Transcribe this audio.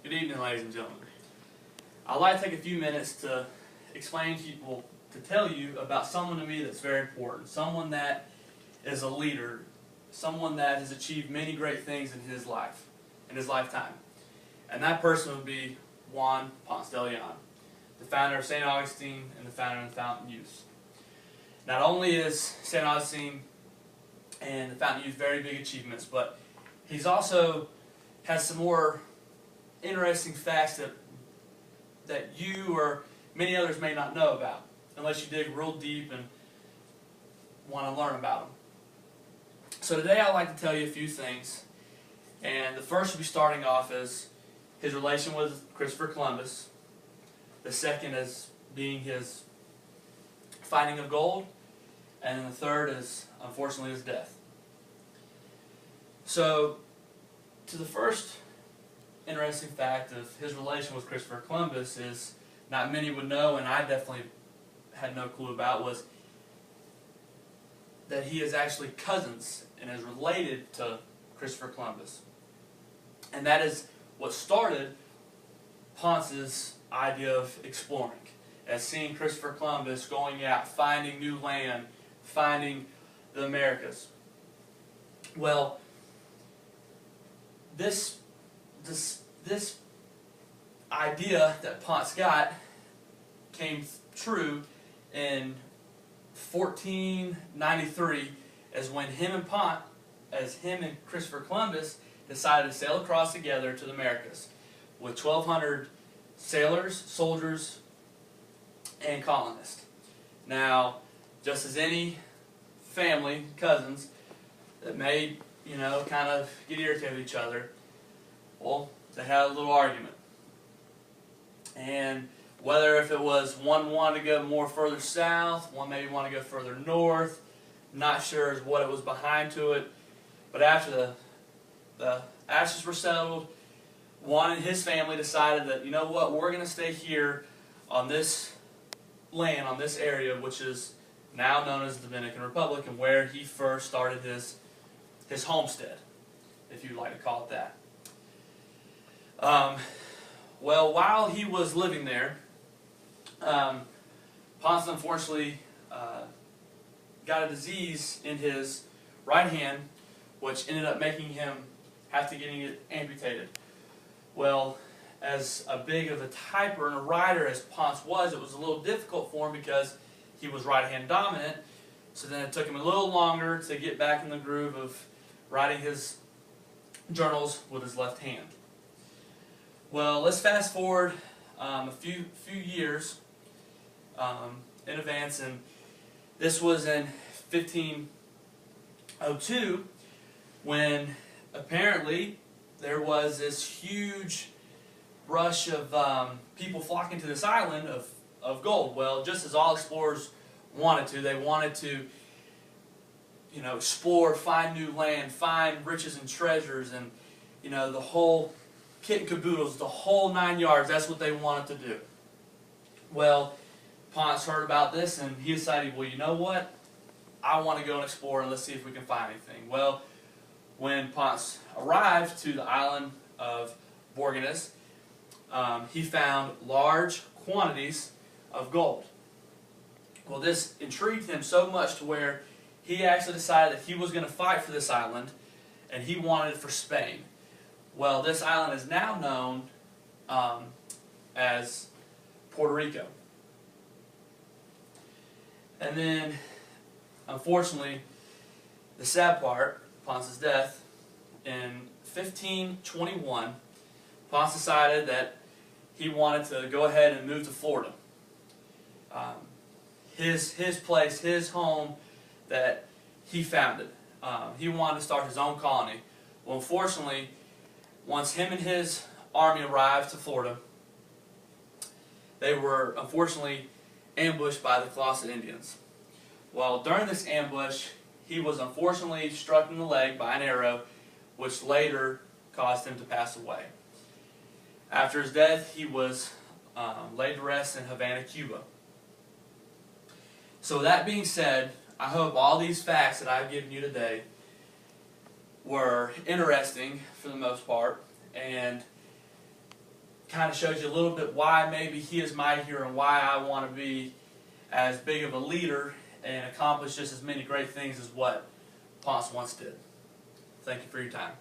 Good evening, ladies and gentlemen. I'd like to take a few minutes to explain to people, to tell you about someone to me that's very important, someone that is a leader, someone that has achieved many great things in his life, in his lifetime. And that person would be Juan Ponce de Leon, the founder of St. Augustine and the founder of the Fountain Youth. Not only is St. Augustine and the Fountain Youth very big achievements, but he's also has some more interesting facts that you or many others may not know about, unless you dig real deep and want to learn about them. So today I'd like to tell you a few things, and the first will be starting off as his relation with Christopher Columbus. The second is being his finding of gold, and the third is, unfortunately, his death. So, to the first interesting fact of his relation with Christopher Columbus is, not many would know, and I definitely had no clue about, was that he is actually cousins and is related to Christopher Columbus. And that is what started Ponce's idea of exploring, as seeing Christopher Columbus going out, finding new land, finding the Americas. Well, this idea that Ponce got came true in 1493, as when him and Christopher Columbus decided to sail across together to the Americas with 1,200 sailors, soldiers, and colonists. Now, just as any family, cousins, that may, kind of get irritated with each other, well, they had a little argument. And whether if it was one wanted to go more further south, one maybe wanted to go further north, not sure as what it was behind to it. But after the ashes were settled, Juan and his family decided that, you know what, we're going to stay here on this land, on this area, which is now known as the Dominican Republic, and where he first started his homestead, if you'd like to call it that. Well, while he was living there, Ponce unfortunately got a disease in his right hand, which ended up making him have to get it amputated. Well, as a big of a typer and a writer as Ponce was, it was a little difficult for him because he was right-hand dominant, so then it took him a little longer to get back in the groove of writing his journals with his left hand. Well, let's fast forward a few years in advance, and this was in 1502 when apparently there was this huge rush of people flocking to this island of gold. Well, just as all explorers wanted to, they wanted to explore, find new land, find riches and treasures, and the whole kit and caboodles, the whole 9 yards. That's what they wanted to do. Well, Ponce heard about this, and he decided, well, you know what? I want to go and explore, and let's see if we can find anything. Well, when Ponce arrived to the island of Borgones, he found large quantities of gold. Well, this intrigued him so much to where he actually decided that he was going to fight for this island, and he wanted it for Spain. Well, this island is now known as Puerto Rico. And then, unfortunately, the sad part, Ponce's death, in 1521, Ponce decided that he wanted to go ahead and move to Florida. His place, his home that he founded. He wanted to start his own colony. Well, unfortunately, once him and his army arrived to Florida, they were unfortunately ambushed by the Colossus Indians. Well, during this ambush, he was unfortunately struck in the leg by an arrow, which later caused him to pass away. After his death, he was laid to rest in Havana, Cuba. So that being said, I hope all these facts that I've given you today were interesting for the most part, and kind of shows you a little bit why maybe he is my hero and why I want to be as big of a leader and accomplish just as many great things as what Ponce once did. Thank you for your time.